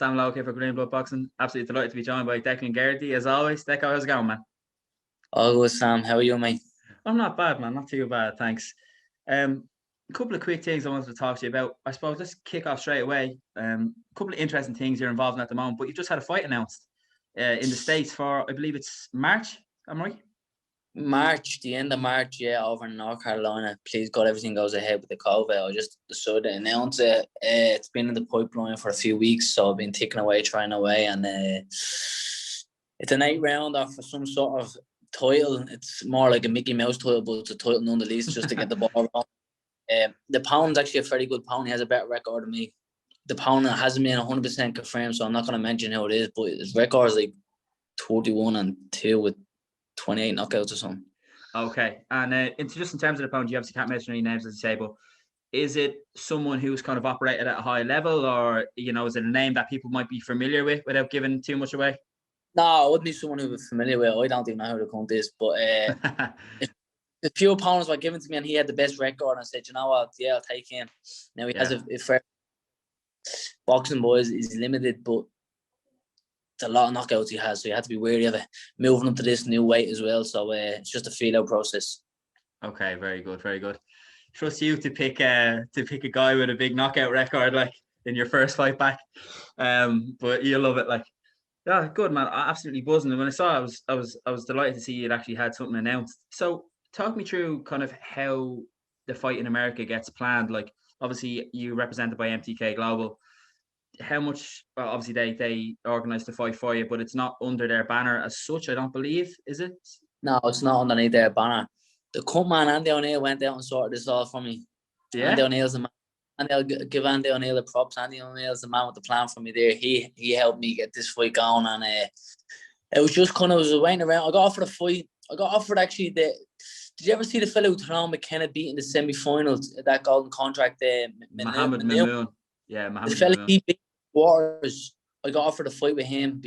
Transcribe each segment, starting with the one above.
Sam Logue here for Green Blood Boxing. Absolutely delighted to be joined by Deco and Geraghty as always. Deco, how's it going, man? All good, Sam. How are you, mate? I'm not bad, man. Not too bad, thanks. A couple of quick things I wanted to talk to you about. I suppose let's kick off straight away. A couple of interesting things you're involved in at the moment, but you've just had a fight announced in the States for, I believe it's March. Am I right? The end of March, yeah, over in North Carolina. Please God, everything goes ahead with the COVID. I just decided to announce it. It's been in the pipeline for a few weeks, so I've been ticking away, trying away, and it's an 8-rounder for some sort of title. It's more like a Mickey Mouse title, but it's a title nonetheless, just to get the ball rolling. The pound's actually a very good pound. He has a better record than me. The pound hasn't been 100% confirmed, so I'm not going to mention how it is, but his record is like 31-2 with 28 knockouts or something. Okay, and just in terms of the pound, you obviously can't mention any names, as you say, but is it someone who's kind of operated at a high level, or is it a name that people might be familiar with without giving too much away? No, it wouldn't be someone who was familiar with. I don't even know who the cunt is, but a few opponents were given to me, and he had the best record. And I said, you know what? Yeah, I'll take him. Now he has a fair boxing, boys is limited, but it's a lot of knockouts he has, so you have to be wary of it. Moving up to this new weight as well, so it's just a feel-out process. Okay, very good, very good. Trust you to pick a guy with a big knockout record, like in your first fight back. But you love it, like. Yeah, good, man. I absolutely buzzing. And when I saw it, I was delighted to see you'd actually had something announced. So talk me through kind of how the fight in America gets planned. Like, obviously you represented by MTK Global. How much? Well, obviously they organise the fight for you, but it's not under their banner as such. I don't believe, is it? No, it's not underneath their banner. The cut man Andy O'Neill went out and sorted this all for me. Yeah. Andy O'Neill's the man. And I'll give Andy O'Neill the props. Andy O'Neill's the man with the plan for me there. He helped me get this fight going, and it was just kind of, I was waiting around. I got offered a fight. I got offered actually did you ever see the fellow who Tyrone McKenna beat in the semi-finals, that golden contract? Mohammed Mamoon. Yeah, Mohammed the fellow Mamoon. He beat Waters. I got offered a fight with him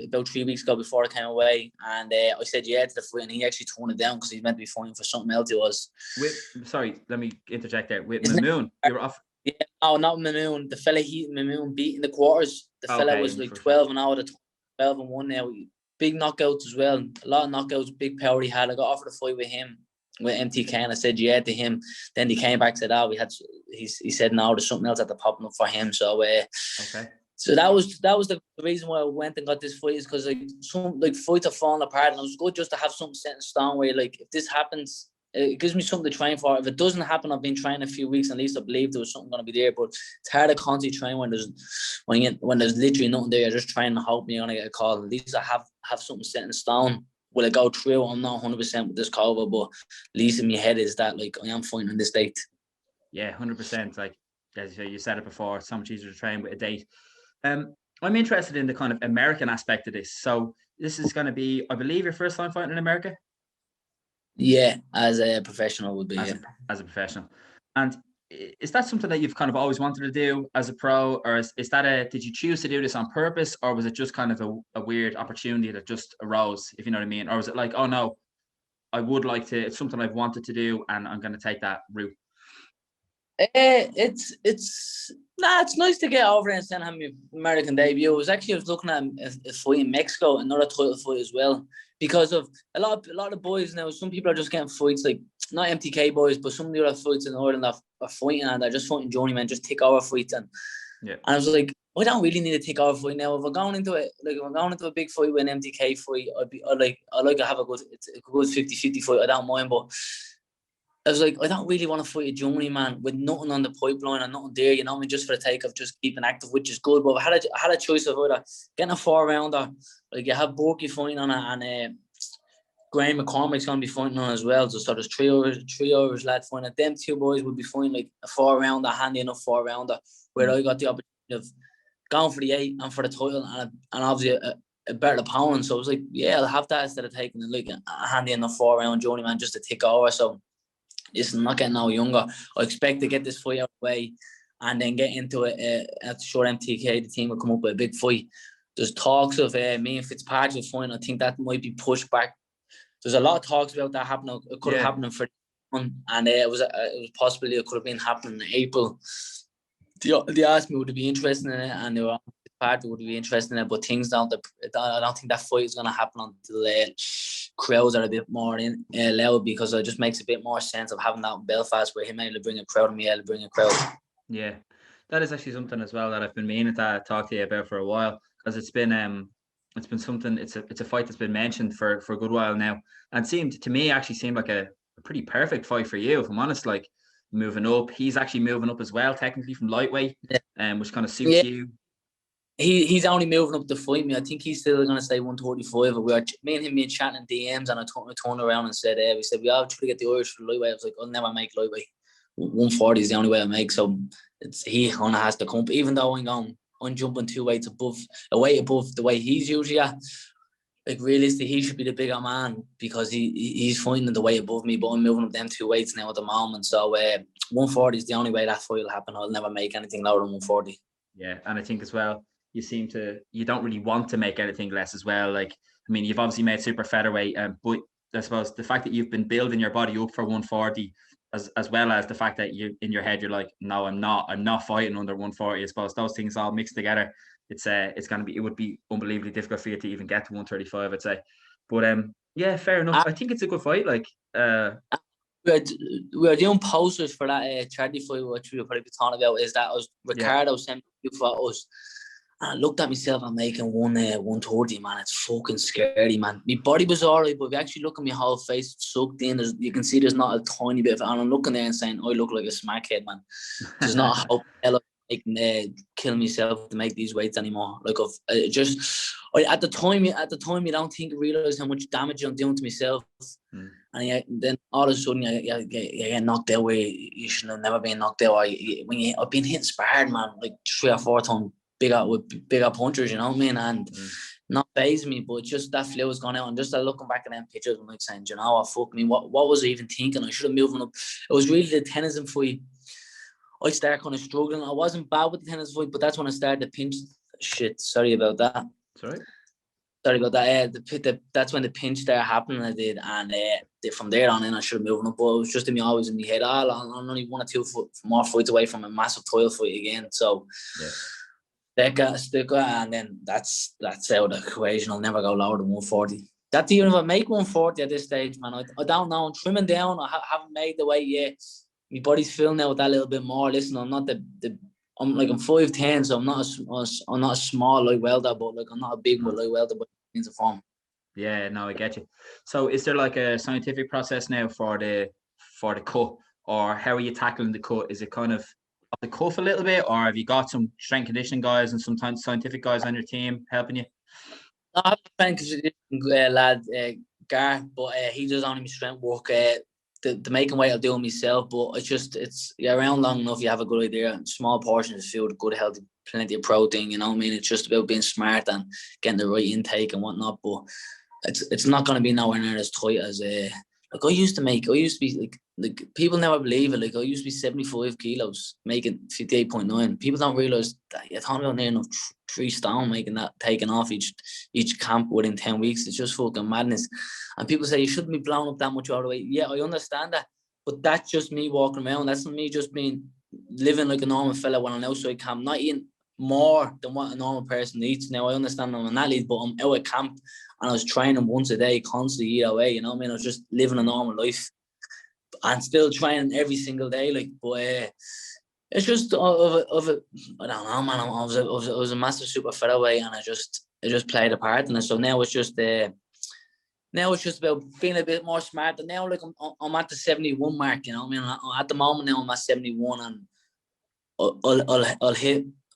about 3 weeks ago before I came away, and I said yeah to the fight, and he actually turned it down because he's meant to be fighting for something else. It was. Sorry, let me interject there. With Mamoon, you were off. Yeah, no, not Mamoon. The fella Mamoon beat in the quarters. The fella was like 12-0, 12-1 now. Big knockouts as well. A lot of knockouts, big power he had. I got offered a fight with him, with MTK, and I said yeah to him. Then he came back and said, he said no, there's something else at the popping up for him. So okay. So that was the reason why I went and got this fight, is because some fights are falling apart, and it was good just to have something set in stone where if this happens, it gives me something to train for. If it doesn't happen, I've been training a few weeks, at least I believe there was something going to be there. But it's hard to constantly train when there's literally nothing there. You're just trying to hope you're going to get a call. At least I have something set in stone. Will it go through? I'm not 100% with this COVID, but at least in my head is that I am fighting on this date. Yeah, 100%. Like as you said it before, it's so much easier to train with a date. I'm interested in the kind of American aspect of this. So this is going to be, I believe, your first time fighting in America? Yeah, as a professional would be. As a professional. And is that something that you've kind of always wanted to do as a pro, or is that did you choose to do this on purpose, or was it just kind of a weird opportunity that just arose, if you know what I mean? Or was it like, oh no, I would like to, it's something I've wanted to do and I'm going to take that route? It's nice to get over and send him my American debut. I was looking at a fight in Mexico, another title fight as well, because of a lot of boys now. Some people are just getting fights, like not MTK boys, but some of the other fights in Ireland are fighting, and they're just fighting journeymen, just take over fights. And I was like, I don't really need to take over fight now. If I'm going into it, if I'm going into a big fight with an MTK fight, I like to have a good 50-50 fight. I don't mind, but I was like, I don't really want to fight a journeyman with nothing on the pipeline and nothing there, just for the take of just keeping active, which is good. But I had a choice of either getting a 4-rounder, like you have Borky fighting on it, and Graham McCormick's going to be fighting on as well. So there's three Irish lads fighting. Them two boys would be fighting like a 4-rounder, handy enough 4-rounder, where I got the opportunity of going for the 8 and for the title, and obviously a better opponent. So I was like, yeah, I'll have that instead of taking like a handy enough 4-round journeyman just to tick over. So I'm not getting no younger. I expect to get this fight out of the way and then get into it at short MTK. The team will come up with a big fight. There's talks of me and FITZPATRICK fighting. I think that might be pushed back. There's a lot of talks about that happening. It could have happened for and it was possibly it could have been happening in April. They asked me would it be interested in it, and they were Patrick would be interested in it, but things don't. I don't think that fight is going to happen until crowds are a bit more loud, because it just makes a bit more sense of having that in Belfast, where him able to bring a crowd and me able to bring a crowd. Yeah, that is actually something as well that I've been meaning to talk to you about for a while, because it's been something. It's a fight that's been mentioned for a good while now, and seemed to me actually seemed like a pretty perfect fight for you, if I'm honest. Like, moving up, he's actually moving up as well, technically from lightweight, which kind of suits you. He's only moving up to fight me. I think he's still going to stay 135. Me and him been chatting in DMs, and I turned around and said, we said, we all try to get the Irish for the lightweight. I was like, I'll never make lightweight. 140 is the only way I make. So he kind of has to come. Even though I'm jumping 2 weights above, a weight above the way he's usually at. Like, realistically, he should be the bigger man, because he's fighting the weight above me, but I'm moving up them 2 weights now at the moment. So 140 is the only way that fight will happen. I'll never make anything lower than 140. Yeah, and I think as well, you don't really want to make anything less as well. Like, I mean, you've obviously made super featherweight, but I suppose the fact that you've been building your body up for 140, as well as the fact that you in your head you're like, no, I'm not fighting under 140. I suppose those things all mixed together, it would be unbelievably difficult for you to even get to 135, I'd say. But yeah, fair enough. I think it's a good fight. Like, we are doing posters for that charity fight, which we'll probably be talking about. Is that Ricardo sent me photos, and I looked at myself and making 130, man. It's fucking scary, man. My body was alright, but if you actually look at my whole face, it's sucked in. You can see there's not a tiny bit of it. And I'm looking there and saying, I look like a smackhead, man. There's not a hope I can kill myself to make these weights anymore. Like, at the time, you don't realize how much damage I'm doing to myself. And then all of a sudden, you get knocked out where you should have never been knocked out. I've been hitting sparred, man, like 3 or 4 times bigger punchers, you know what I mean? And not faze me, but just that flow has gone out. And just looking back at them pictures, I'm like saying, you know what, fuck me, what was I even thinking? I should have moved up. It was really the tennis fight. I started kind of struggling. I wasn't bad with the tennis fight, but that's when I started to pinch. Shit, sorry about that. Sorry about that. That's when the pinch started happening. I did, and from there on in, I should have moved up. But it was just always in my head. I'm only 1 or 2 more fights away from a massive title fight again. So that got stick, and then that's out of the equation. I'll never go lower than 140. That's even if I make 140 at this stage, man. I don't know. I'm trimming down. I haven't made the weight yet. My body's filling out with that little bit more. Listen, I'm not I'm 5'10", so I'm not a small light welder, but like I'm not a big light welder, but means of form. Yeah, no, I get you. So is there like a scientific process now for the cut, or how are you tackling the cut? Is it kind of off the cuff a little bit, or have you got some strength conditioning guys and sometimes scientific guys on your team helping you? I have a strength conditioning lad, Gar, but he does only my strength work. The making weight I'll do it myself, but it's around long enough. You have a good idea. Small portions of food, good healthy, plenty of protein. You know what I mean? It's just about being smart and getting the right intake and whatnot. But it's not going to be nowhere near as tight as like I used to be like people never believe it. Like I used to be 75 kilos, making 58.9. People don't realize that you're talking about near enough 3 stone, making that, taking off each camp within 10 weeks. It's just fucking madness. And people say you shouldn't be blown up that much all the way. Yeah, I understand that, but that's just me walking around. That's me just living like a normal fella when I'm outside camp, not eating more than what a normal person eats. Now I understand I'm an athlete, but I'm out at camp and I was training once a day, constantly either way. You know what I mean? I was just living a normal life and still training every single day. Like, but it's just of it. I don't know, man. I was a massive super featherweight, and it just played a part in it. So now it's just about being a bit more smart. And now, like I'm at the 71 mark. You know what I mean? At the moment now I'm at 71, and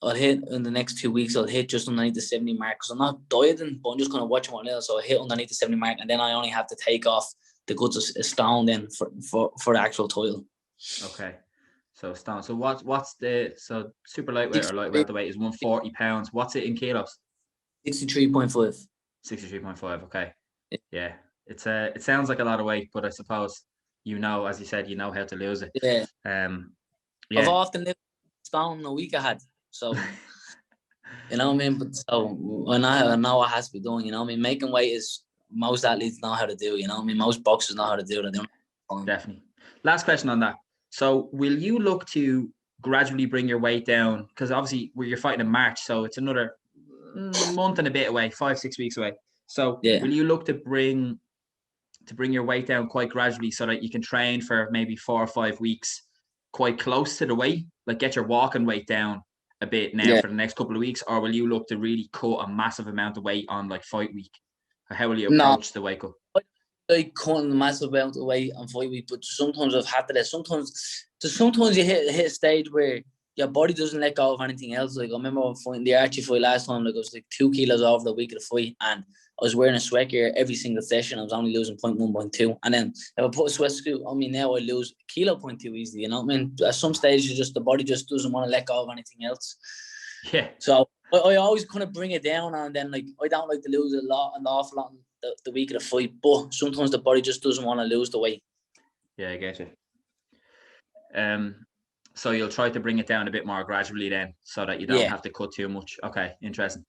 I'll hit in the next 2 weeks. I'll hit just underneath the 70 mark because I'm not dieting, but I'm just going to watch one little. So I hit underneath the 70 mark, and then I only have to take off the goods a stone then for the actual title. Okay, so stone. So what's the super lightweight or light welterweight is 140 pounds. What's it in kilos? 63.5. 63.5. Okay, yeah. It sounds like a lot of weight, but I suppose as you said, how to lose it. Yeah. Yeah. I've often lived stone a week I had. So, you know what I mean? But so I know what has to be done, you know what I mean? Making weight is most athletes know how to do, you know what I mean? Most boxers know how to do it. Definitely. Last question on that. So will you look to gradually bring your weight down? Because obviously you're fighting in March, so it's another month and a bit away, 5-6 weeks away. So Yeah. will you look to bring your weight down quite gradually so that you can train for maybe 4 or 5 weeks quite close to the weight, like get your walking weight down a bit now Yeah. for the next couple of weeks, or will you look to really cut a massive amount of weight on like fight week? Or how will you No, approach the weight cut? like cutting a massive amount of weight on fight week, but sometimes I've had to. Sometimes you hit a stage where your body doesn't let go of anything else. Like I remember fighting the Archie fight last time, like I was like 2 kilos over the week of the fight, and I was wearing a sweat gear every single session. I was only losing 0.1, 0.2. And then if I put a sweat suit on me now, I lose 1.2 kilo easily. You know what I mean? At some stage, the body just doesn't want to let go of anything else. Yeah. So I always kind of bring it down, and then like I don't like to lose an awful lot the week of the fight, but sometimes the body just doesn't want to lose the weight. Yeah, I get you. So you'll try to bring it down a bit more gradually then, so that you don't have to cut too much. Okay, interesting.